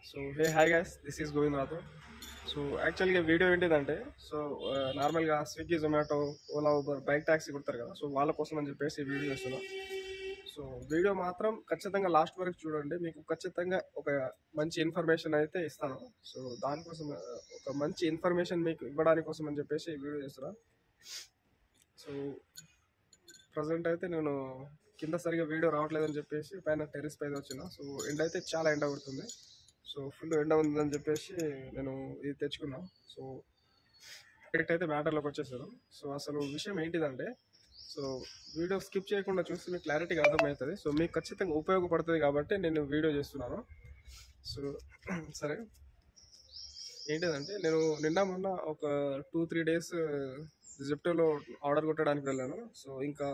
So hey hi guys, this is Govind Rathod. So యాక్చువల్గా video ఏంటిదంటే, so నార్మల్గా Swiggy, Zomato, Ola, Uber, bike taxi కొడతారు కదా, సో వాళ్ళ కోసం అని చెప్పేసి వీడియో చేస్తున్నాం. సో వీడియో మాత్రం ఖచ్చితంగా లాస్ట్ వరకు చూడండి, మీకు ఖచ్చితంగా ఒక మంచి ఇన్ఫర్మేషన్ అయితే ఇస్తాను. సో దానికోసం ఒక మంచి ఇన్ఫర్మేషన్ మీకు ఇవ్వడానికి కోసం అని చెప్పేసి ఈ వీడియో చేస్తున్నాను. సో ప్రజెంట్ అయితే నేను కింద సరిగా వీడియో రావట్లేదని చెప్పేసి పైన టెర్రస్ పైన వచ్చిన. సో ఎండ అయితే చాలా ఎండ కొడుతుంది. సో ఫుల్ ఎండ ఉందని చెప్పేసి నేను ఇది తెచ్చుకున్నాను. సో డైరెక్ట్ అయితే మ్యాటర్లోకి వచ్చేసాను. సో అసలు విషయం ఏంటిదంటే, సో వీడియో స్కిప్ చేయకుండా చూస్తే మీకు క్లారిటీగా అర్థమవుతుంది. సో మీకు ఖచ్చితంగా ఉపయోగపడుతుంది కాబట్టి నేను వీడియో చేస్తున్నాను. సో సరే, ఏంటిదంటే నేను నిన్న మొన్న ఒక 2-3 డేస్ జిప్టోలో ఆర్డర్ కొట్టడానికి వెళ్ళాను. సో ఇంకా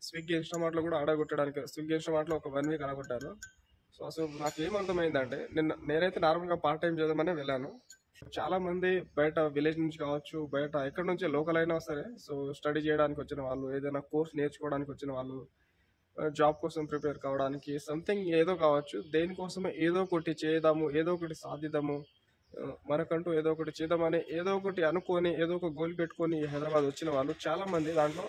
స్విగ్గీ, ఇన్స్టామార్ట్లో కూడా ఆర్డర్ కొట్టడానికి, స్విగ్గీ, ఇన్స్టామార్ట్లో ఒక 1 వీక్ కొట్టాను. సో అసలు నాకు ఏమర్థమైందంటే, నేనైతే నార్మల్గా పార్ట్ టైం చేద్దామని వెళ్ళాను. చాలా మంది బయట విలేజ్ నుంచి కావచ్చు, బయట ఎక్కడి నుంచే లోకల్ అయినా సరే, సో స్టడీ చేయడానికి వచ్చిన వాళ్ళు, ఏదైనా కోర్స్ నేర్చుకోవడానికి వచ్చిన వాళ్ళు, జాబ్ కోసం ప్రిపేర్ కావడానికి, సంథింగ్ ఏదో కావచ్చు, దేనికోసమే ఏదో ఒకటి చేద్దాము, ఏదో ఒకటి సాధిద్దాము, మనకంటూ ఏదో ఒకటి చేద్దామని ఏదో ఒకటి అనుకొని, ఏదో ఒక గోల్ పెట్టుకొని హైదరాబాద్ వచ్చిన వాళ్ళు చాలా మంది. దాంట్లో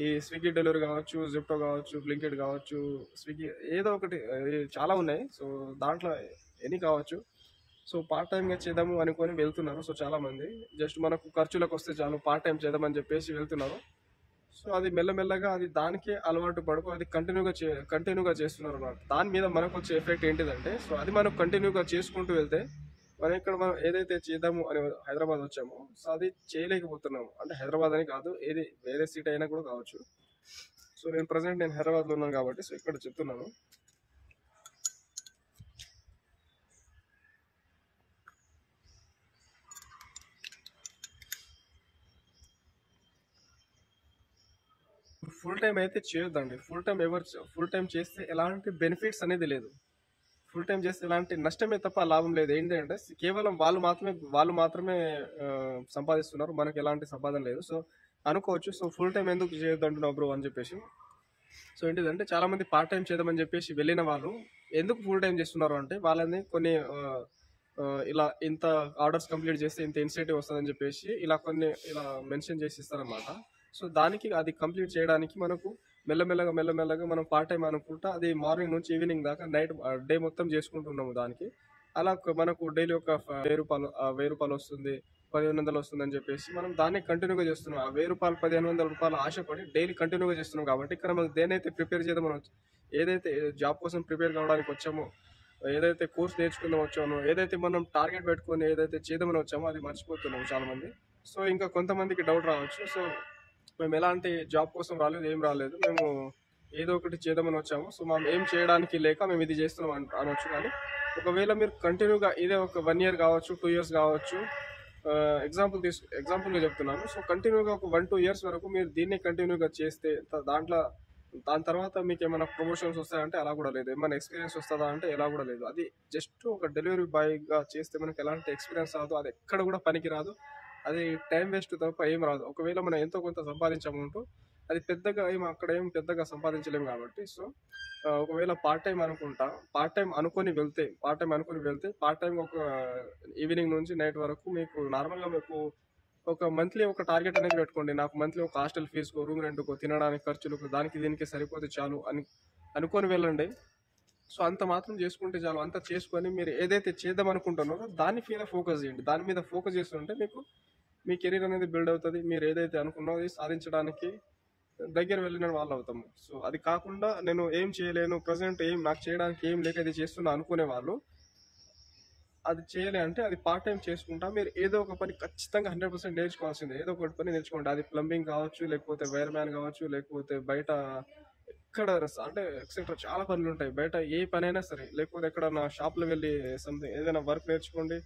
ఈ స్విగ్గీ డెలివరీ కావచ్చు, జిప్టో కావచ్చు, బ్లింకిట్ కావచ్చు, స్విగ్గీ ఏదో ఒకటి చాలా ఉన్నాయి. సో దాంట్లో ఎన్ని కావచ్చు. సో పార్ట్ టైంగా చేద్దాము అనుకొని వెళ్తున్నారు. సో చాలా మంది జస్ట్ మనకు ఖర్చులకు వస్తే చాలు, పార్ట్ టైం చేద్దామని చెప్పేసి వెళ్తున్నారు. సో అది మెల్లమెల్లగా అది దానికే అలవాటు పడుకో, అది కంటిన్యూగా చేస్తున్నారు అన్నమాట. దాని మీద మనకు వచ్చే ఎఫెక్ట్ ఏంటిదంటే, సో అది మనం కంటిన్యూగా చేసుకుంటూ వెళ్తే, మనం ఏదైతే చేద్దాము అని హైదరాబాద్ వచ్చామో, సో అది చేయలేకపోతున్నాము. అంటే హైదరాబాద్ అని కాదు, ఏది వేరే సిటీ అయినా కూడా కావచ్చు. సో నేను హైదరాబాద్లో ఉన్నాను కాబట్టి సో ఇక్కడ చెప్తున్నాను. ఫుల్ టైం అయితే చేయొద్దండి. ఫుల్ టైం చేస్తే ఎలాంటి బెనిఫిట్స్ అనేది లేదు. ఫుల్ టైం చేస్తే ఎలాంటి నష్టమే తప్ప లాభం లేదు. ఏంటంటే కేవలం వాళ్ళు మాత్రమే సంపాదిస్తున్నారు, మనకి ఎలాంటి సంపాదన లేదు. సో అనుకోవచ్చు, సో ఫుల్ టైం ఎందుకు చేయొద్దు అంటున్నావు బ్రో అని చెప్పేసి. సో ఏంటిదంటే, చాలా మంది పార్ట్ టైం చేద్దామని చెప్పేసి వెళ్ళిన వాళ్ళు ఎందుకు ఫుల్ టైం చేస్తున్నారు అంటే, వాళ్ళని కొన్ని ఇలా ఇంత ఆర్డర్స్ కంప్లీట్ చేస్తే ఇంత ఇన్సెంటివ్ వస్తుందని చెప్పేసి ఇలా మెన్షన్ చేసి ఇస్తారనమాట. సో దానికి అది కంప్లీట్ చేయడానికి మనకు మెల్లమెల్లగా మనం పార్ట్ టైం అనుకుంటా అది మార్నింగ్ నుంచి ఈవినింగ్ దాకా డే మొత్తం చేసుకుంటున్నాము దానికి. అలా మనకు డైలీ ఒక 1000 రూపాయలు వస్తుంది, 1500 వస్తుంది అని చెప్పేసి మనం దాన్ని కంటిన్యూగా చేస్తున్నాం. ఆ 1000 రూపాయలు, 1500 రూపాయలు ఆశపడి డైలీ కంటిన్యూగా చేస్తున్నాం. కాబట్టి ఇక్కడ మనం దేనైతే ప్రిపేర్ చేద్దాం, ఏదైతే జాబ్ కోసం ప్రిపేర్ కావడానికి వచ్చామో, ఏదైతే కోర్స్ నేర్చుకుందాం వచ్చామో, ఏదైతే మనం టార్గెట్ పెట్టుకొని ఏదైతే చేద్దామని వచ్చామో అది మర్చిపోతున్నాం చాలా మంది. సో ఇంకా కొంతమందికి డౌట్ రావచ్చు, సో మేము ఎలాంటి జాబ్ కోసం రాలేదు, ఏం రాలేదు, మేము ఏదో ఒకటి చేద్దామని వచ్చాము, సో మనం ఏం చేయడానికి లేక మేము ఇది చేస్తున్నాం అనొచ్చు. కానీ ఒకవేళ మీరు కంటిన్యూగా ఇదే ఒక 1 ఇయర్ కావచ్చు, 2 ఇయర్స్ కావచ్చు, ఎగ్జాంపుల్గా చెప్తున్నాను. సో కంటిన్యూగా ఒక 1-2 ఇయర్స్ వరకు మీరు దీన్ని కంటిన్యూగా చేస్తే దాని తర్వాత మీకు ఏమైనా ప్రమోషన్స్ వస్తాయంటే అలా కూడా లేదు, ఏమైనా ఎక్స్పీరియన్స్ వస్తుందా అంటే ఎలా కూడా లేదు. అది జస్ట్ ఒక డెలివరీ బాయ్గా చేస్తే మనకి ఎలాంటి ఎక్స్పీరియన్స్ రాదు, అది ఎక్కడ కూడా పనికి రాదు, అది టైం వేస్ట్ తప్ప ఏం రాదు. ఒకవేళ మనం ఎంతో కొంత సంపాదించామంటూ అది అక్కడ ఏం పెద్దగా సంపాదించలేము కాబట్టి. సో ఒకవేళ పార్ట్ టైం అనుకొని వెళ్తే పార్ట్ టైం ఒక ఈవినింగ్ నుంచి నైట్ వరకు మీకు నార్మల్గా మీకు ఒక మంత్లీ ఒక టార్గెట్ అనేది పెట్టుకోండి. నాకు మంత్లీ ఒక హాస్టల్ ఫీజుకో, రూమ్ రెంట్కో, తినడానికి ఖర్చులకు, దానికి దీనికి సరిపోతే చాలు అని అనుకొని వెళ్ళండి. సో అంత మాత్రం చేసుకుంటే చాలు. అంత చేసుకొని మీరు ఏదైతే చేద్దాం అనుకుంటున్నారో దాని మీద ఫోకస్ చేయండి. దాని మీద ఫోకస్ చేస్తుంటే మీ కెరీర్ అనేది బిల్డ్ అవుతుంది. మీరు ఏదైతే అనుకున్నారో అది సాధించడానికి దగ్గర వెళ్ళిన వాళ్ళు అవుతాము. సో అది కాకుండా నేను ఏం చేయలేను, ప్రజెంట్ నాకు చేయడానికి ఏం లేక ఇది చేస్తున్నా అనుకునే వాళ్ళు, అది చేయలే అంటే అది పార్ట్ టైం చేసుకుంటా మీరు ఏదో ఒక పని ఖచ్చితంగా 100% నేర్చుకోవాల్సిందే. ఏదో ఒకటి పని నేర్చుకోండి. అది ప్లంబింగ్ కావచ్చు, లేకపోతే వైర్ మ్యాన్ కావచ్చు, లేకపోతే బయట ఎక్కడ అంటే ఎక్సెట్రా చాలా పనులు ఉంటాయి బయట, ఏ పనైనా సరే. లేకపోతే ఎక్కడన్నా షాప్లో వెళ్ళి సంథింగ్ ఏదైనా వర్క్ నేర్చుకోండి,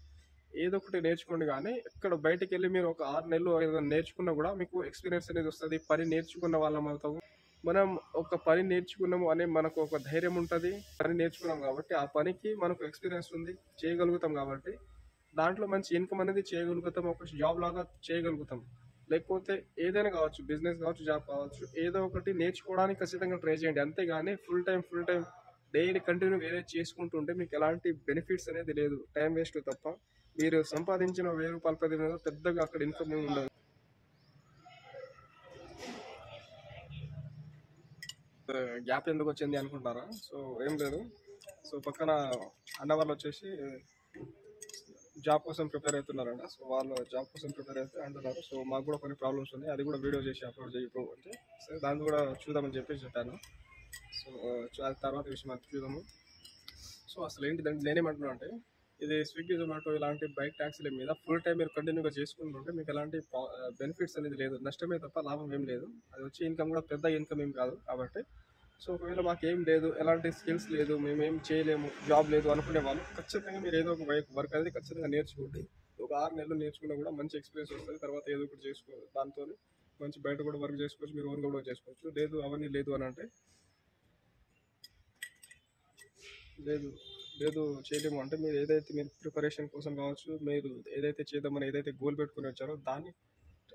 ఏదో ఒకటి నేర్చుకోండి. కానీ ఎక్కడ బయటకు వెళ్ళి మీరు ఒక 6 నెలలు ఏదైనా నేర్చుకున్నా కూడా మీకు ఎక్స్పీరియన్స్ అనేది వస్తుంది. పని నేర్చుకున్న వాళ్ళం అవుతాము. మనం ఒక పని నేర్చుకున్నాము అనే మనకు ఒక ధైర్యం ఉంటుంది. పని నేర్చుకున్నాం కాబట్టి ఆ పనికి మనకు ఎక్స్పీరియన్స్ ఉంది, చేయగలుగుతాం కాబట్టి దాంట్లో మంచి ఇన్కమ్ అనేది చేయగలుగుతాం, ఒక జాబ్ లాగా చేయగలుగుతాం. లేకపోతే ఏదైనా కావచ్చు, బిజినెస్ కావచ్చు, జాబ్ కావచ్చు, ఏదో ఒకటి నేర్చుకోవడానికి ఖచ్చితంగా ట్రై చేయండి. అంతేగాని ఫుల్ టైం డైలీ కంటిన్యూగా ఏదైతే చేసుకుంటుంటే మీకు ఎలాంటి బెనిఫిట్స్ అనేది లేదు, టైం వేస్ట్ తప్ప. మీరు సంపాదించిన రూ. 1000 10,000 పెద్దగా అక్కడ ఇన్కమ్ ఏమి ఉండదు. గ్యాప్ ఎందుకు వచ్చింది అనుకుంటారా? సో ఏం లేదు. సో పక్కన అన్న వాళ్ళు వచ్చేసి జాబ్ కోసం ప్రిపేర్ అవుతున్నారంట. సో వాళ్ళు జాబ్ కోసం ప్రిపేర్ అయితే అంటున్నారు. సో మాకు కూడా కొన్ని ప్రాబ్లమ్స్ ఉన్నాయి, అది కూడా వీడియో చేసి అప్లోడ్ చేయకు అంటే, సో దాన్ని కూడా చూద్దామని చెప్పేసి చెప్పాను. సో అది తర్వాత విషయం అది చూద్దాము. సో అసలు ఏంటిదంటే నేనేమంటున్నా అంటే, ఇది స్విగ్గీ జొమాటో ఇలాంటి బైక్ ట్యాక్సీల మీద ఫుల్ టైం మీరు కంటిన్యూగా చేసుకుంటుంటే మీకు ఎలాంటి బెనిఫిట్స్ అనేది లేదు, నష్టమే తప్ప లాభం ఏం లేదు. అది వచ్చే ఇన్కమ్ కూడా పెద్ద ఇన్కమ్ ఏం కాదు కాబట్టి. సో ఒకవేళ మాకేం లేదు, ఎలాంటి స్కిల్స్ లేదు, మేమేం చేయలేము, జాబ్ లేదు అనుకునే వాళ్ళు ఖచ్చితంగా మీరు ఏదో ఒక వర్క్ అనేది ఖచ్చితంగా నేర్చుకోండి. ఒక 6 నెలలు నేర్చుకున్నా కూడా మంచి ఎక్స్పీరియన్స్ వస్తుంది. తర్వాత ఏదో ఒకటి చేసుకోవాలి, దాంతో మంచి బయట కూడా వర్క్ చేసుకోవచ్చు, మీరు ఓన్గా కూడా చేసుకోవచ్చు. లేదు అవన్నీ లేదు అని అంటే, లేదు లేదు చేయలేము అంటే, మీరు ఏదైతే మీరు ప్రిపరేషన్ కోసం కావచ్చు, మీరు ఏదైతే చేద్దామని ఏదైతే గోల్ పెట్టుకుని వచ్చారో దాన్ని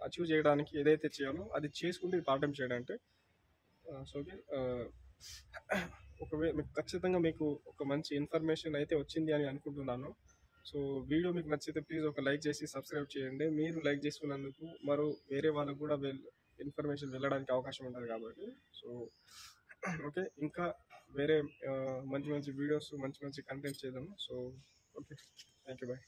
అచీవ్ చేయడానికి ఏదైతే చేయాలో అది చేసుకుంటే పార్ట్ టైం చేయడం అంటే. సో ఓకే, ఒకవేళ మీకు ఖచ్చితంగా మీకు ఒక మంచి ఇన్ఫర్మేషన్ అయితే వచ్చింది అని అనుకుంటున్నాను. సో వీడియో మీకు నచ్చితే ప్లీజ్ ఒక లైక్ చేసి సబ్స్క్రైబ్ చేయండి. మీరు లైక్ చేసుకున్నందుకు వేరే వాళ్ళకు కూడా ఇన్ఫర్మేషన్ వెళ్ళడానికి అవకాశం ఉంటుంది కాబట్టి. సో ఓకే, ఇంకా వేరే మంచి మంచి వీడియోస్, మంచి మంచి కంటెంట్ చేద్దాము. So okay, thank you, bye.